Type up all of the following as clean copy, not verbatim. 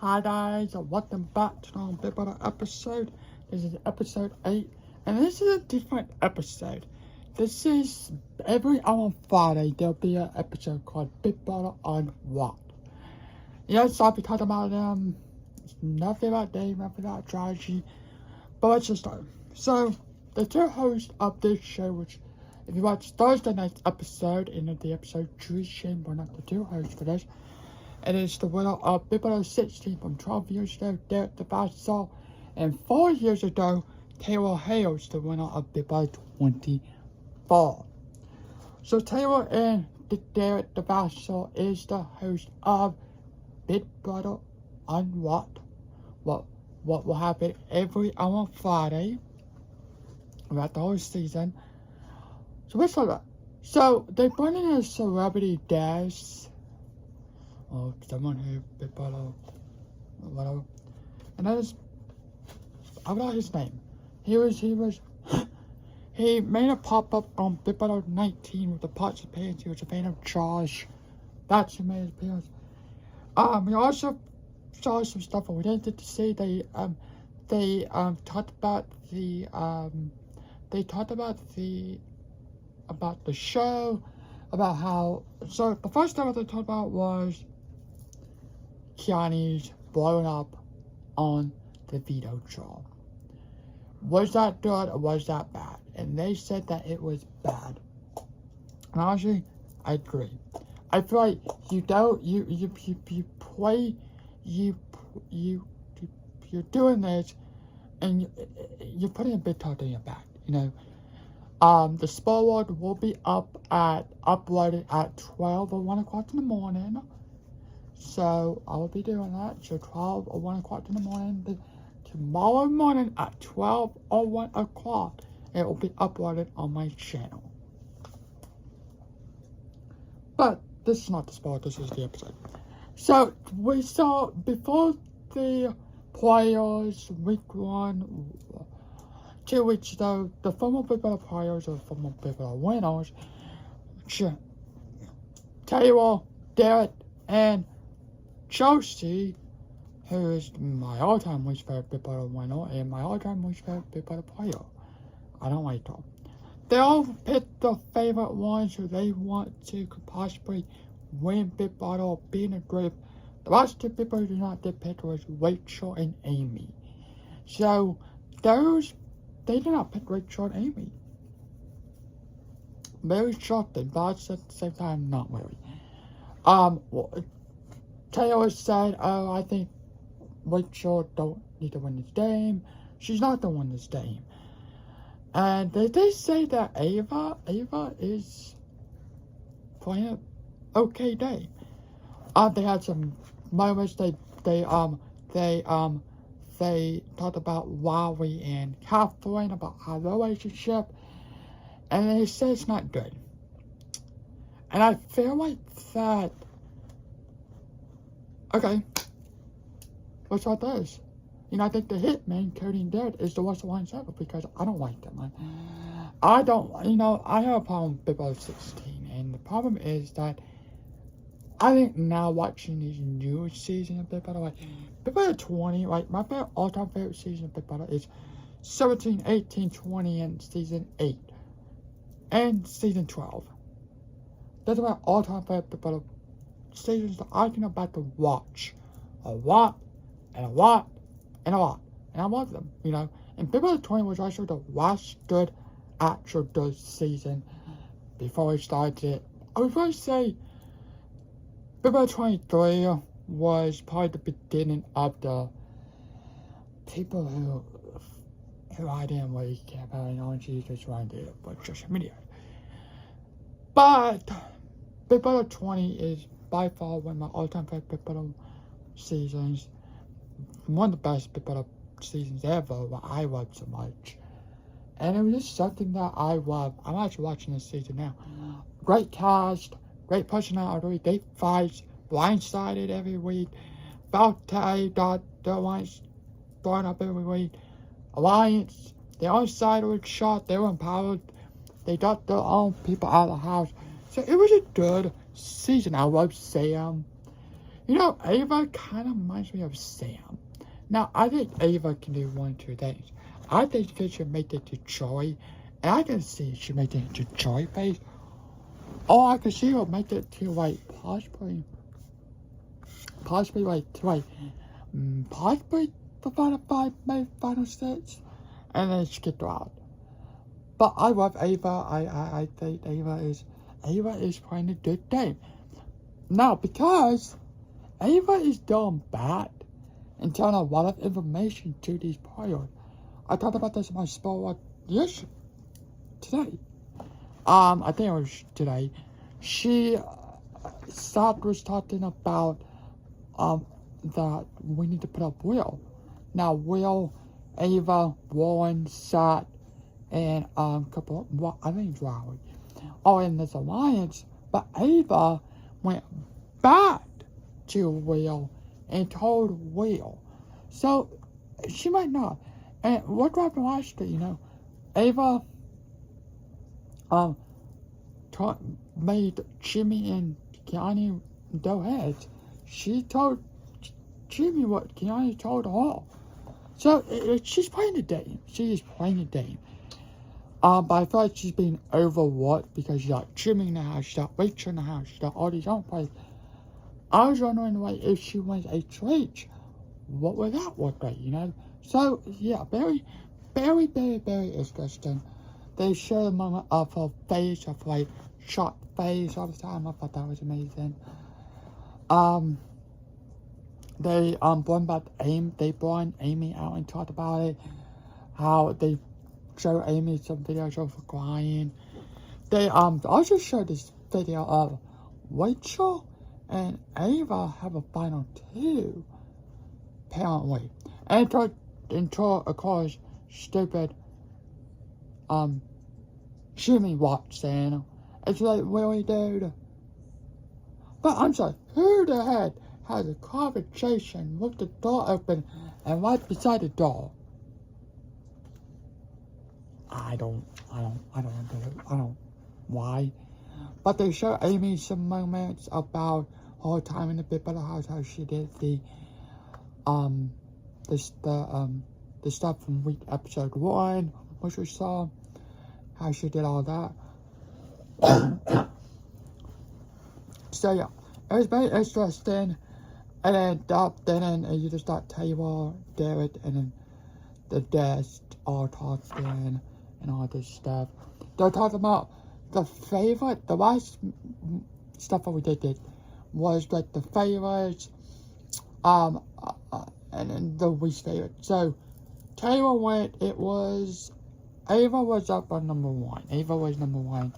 Hi guys, welcome back to another Big Brother episode. This is episode 8, and this is a different episode. This is every hour on Friday. There'll be an episode called Big Brother on What. Yes, I'll be talking about nothing about Dave, nothing about strategy, but let's just start. So, the two hosts of this show, which if you watch Thursday night's episode, in the episode Juice Shane were not the two hosts for this. It is the winner of Big Brother 16 from 12 years ago, Derek the Vassal, and 4 years ago, Taylor Hales, the winner of Big Brother 24. So Taylor and Derek the Vassal is the host of Big Brother on What will happen every hour on Friday throughout the whole season. So let's start that. So they brought in a celebrity guest, or someone who Big Brother, whatever, and that is, I forgot his name. He made a pop-up on Big Brother 19 with the pots and pans. He was a fan of Josh. That's who made his appearance. We also saw some stuff that we didn't get to see. They talked about the show, about how, so the first thing that they talked about was Keanu's blowing up on the veto troll. Was that good or was that bad? And they said that it was bad. And honestly, I agree. I feel like you're doing this, and you're putting a big target on your back, you know. The spoiler will be uploaded at 12 or 1 o'clock in the morning. So I will be doing that. So 12 or 1 o'clock in the morning. Tomorrow morning at 12 or 1 o'clock, it will be uploaded on my channel. But this is not the spoiler, this is the episode. So we saw before the players week 1, 2 weeks ago, the former Big Brother players or former Big Brother winners, Taylor, Derek, and Chelsea, who is my all-time least favorite Big Brother winner and my all-time least favorite Big Brother player. I don't like them. They all picked the favorite ones who they want to could possibly win Big Brother or be in a group. The last two people who did not get picked was Rachel and Amy. So they did not pick Rachel and Amy. Very shocking, but at the same time, not really. Taylor said, I think Rachel don't need to win this game. She's not the one this game. And they did say that Ava is playing an okay day. They had some moments. They talked about Wally and Catherine, about our relationship, and they said it's not good. And I feel like that. Okay, what's all this? You know, I think the hitman, Cody and Derek, is the worst one ever because I don't like them, man. I have a problem with Big Brother 16, and the problem is that I think now watching these new seasons of Big Brother, like Big Brother 20, like my all-time favorite season of Big Brother is 17, 18, 20, and season 8, and season 12. Those are my all-time favorite Big Brother seasons that I can about to watch a lot, and I love them, you know. And Big Brother 20 was also the last good actual good season before we started. I would probably say Big Brother 23 was probably the beginning of the people who I didn't really care about, and honestly just wanted to do it for social media. But Big Brother 20 is by far one of my all-time favorite Big Brother seasons. One of the best Big Brother seasons ever, that I love so much. And it was just something that I love. I'm actually watching this season now. Great cast, great personality, great fights, blindsided every week. Valtteri got the alliance thrown up every week. Alliance, their own side was shot, they were empowered. They got their own people out of the house. So it was a good season. I love Sam. You know, Ava kind of reminds me of Sam. Now, I think Ava can do one or two things. I think she should make it to Joy, and I can see she make it to Joy face. Or I can see her make it to, like, possibly, possibly the final five, maybe final six, and then skip out. But I love Ava. I think Ava is playing a good game. Now, because Ava is doing bad and telling a lot of information to these players. I talked about this in my spoiler today. I think it was today. She was talking about that we need to put up Will. Now Will, Ava, Warren, Sat, and I think it's Riley, all in this alliance. But Ava went back to Will and told Will. So she might not. And what happened last year, you know, Ava made Jimmy and Keanu go heads. She told Jimmy what Keanu told her. So she's playing the game. She is playing the game. But I feel like she's being overworked because she's got Jimmy in the house, she's got Rachel in the house, she's got all these other players. I was wondering, like, if she wins HH, what would that look like, you know? So, yeah, very, very, very, very interesting. They showed a moment of her face, of, like, shot face all the time. I thought that was amazing. They brought Amy out and talked about it. How they show Amy some videos of her crying. They also showed this video of Rachel and Ava have a final two, apparently. And until of course, stupid, Jimmy walks in. It's like, really, dude? But I'm sorry, who the heck has a conversation with the door open and right beside the door? I don't why. But they show Amy some moments about her time in the Big Brother house, how she did the stuff from episode 1, which we saw, how she did all that. So yeah, it was very interesting. And then you just got Taylor, Derek, and then the guests all talking and all this stuff. They're talking about the last stuff that we did was like the favorites, and then the least favorite. So Taylor went. Ava was up on number 1. Ava was number 1.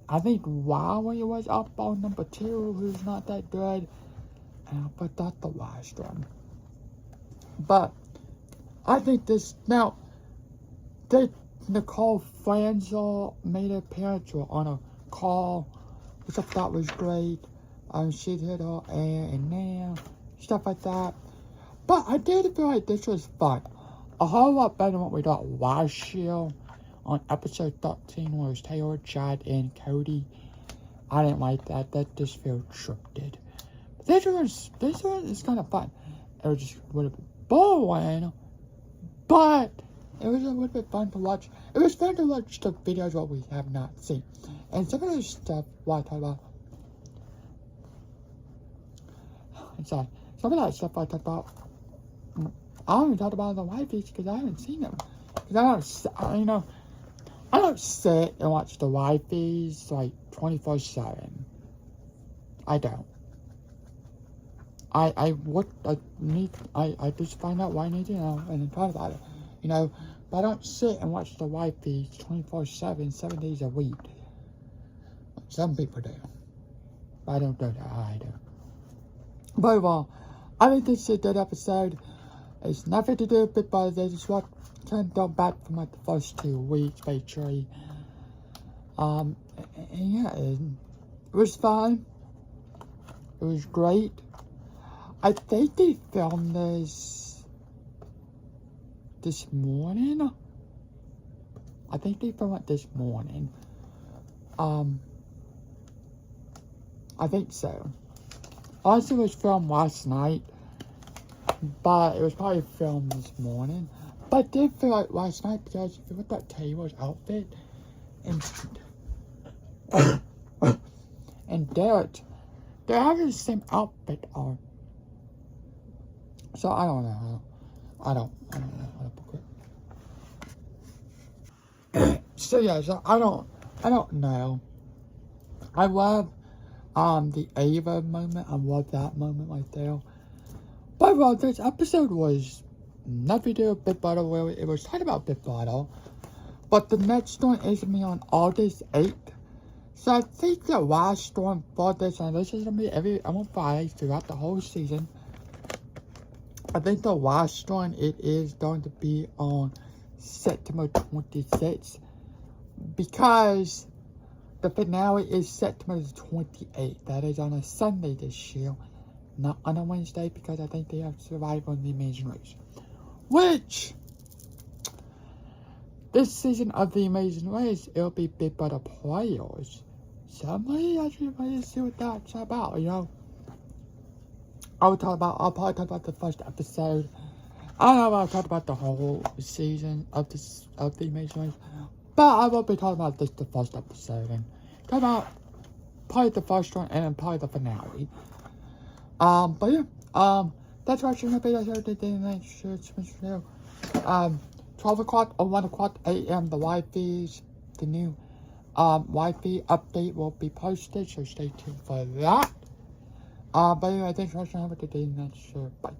I think Riley was up on number 2, who's not that good. But that's the last one. But I think this now. Nicole Franzel made an appearance on a call, which I thought was great. She did her air and nail, stuff like that. But I did feel like this was fun. A whole lot better than what we got last year on episode 13, where it was Taylor, Chad, and Cody. I didn't like that. That just felt scripted. This one is kind of fun. It was just a little bit boring, but it was a little bit fun to watch. It was fun to watch the videos what we have not seen. And some of the stuff what I talk about. I'm sorry. Some of that stuff I talked about. I don't even talk about the wifeys because I haven't seen them. Because I don't sit and watch the wifeys like 24/7. I don't. I just find out what I need to know and then talk about it. You know, but I don't sit and watch the wifeys 24/7, 7 days a week. Some people do. But I don't do that. I do. But overall, I think this is a good episode. It's nothing to do with Big Brother. They just want to come back from like the first 2 weeks, basically. And yeah, it was fun. It was great. I think they filmed this morning. I think they filmed it this morning. I think so. Honestly, it was filmed last night, but it was probably filmed this morning. But it did feel like last night because if you look at Taylor's outfit and and Derek, they're having the same outfit on. So I don't know. I don't know how to book it. So yeah, so I don't know. I love the Ava moment. I love that moment right there. But well, this episode was nothing to do with Big Brother really. It was talking about Big Brother. But the next storm is going to be on August 8th. So I think the last storm for this, and this is going to be on Fridays throughout the whole season. I think the last storm, it is going to be on September 26th. Because the finale is September 28th. That is on a Sunday this year. Not on a Wednesday, because I think they have survived on the Amazing Race. Which, this season of the Amazing Race, it'll be Big Brother players. So I'm really actually ready to see what that's about, you know. I'll probably talk about the first episode. I don't know if I'll talk about the whole season of the Amazing Race. But I will be talking about this, the first episode, and talk about probably the first one and then probably the finale. But yeah, that's watching my video here today. Make sure it's 12 o'clock or 1 o'clock a.m. The live feeds, the new live feed update will be posted, so stay tuned for that. But anyway, thanks for watching. Have a good day. Make sure, bye.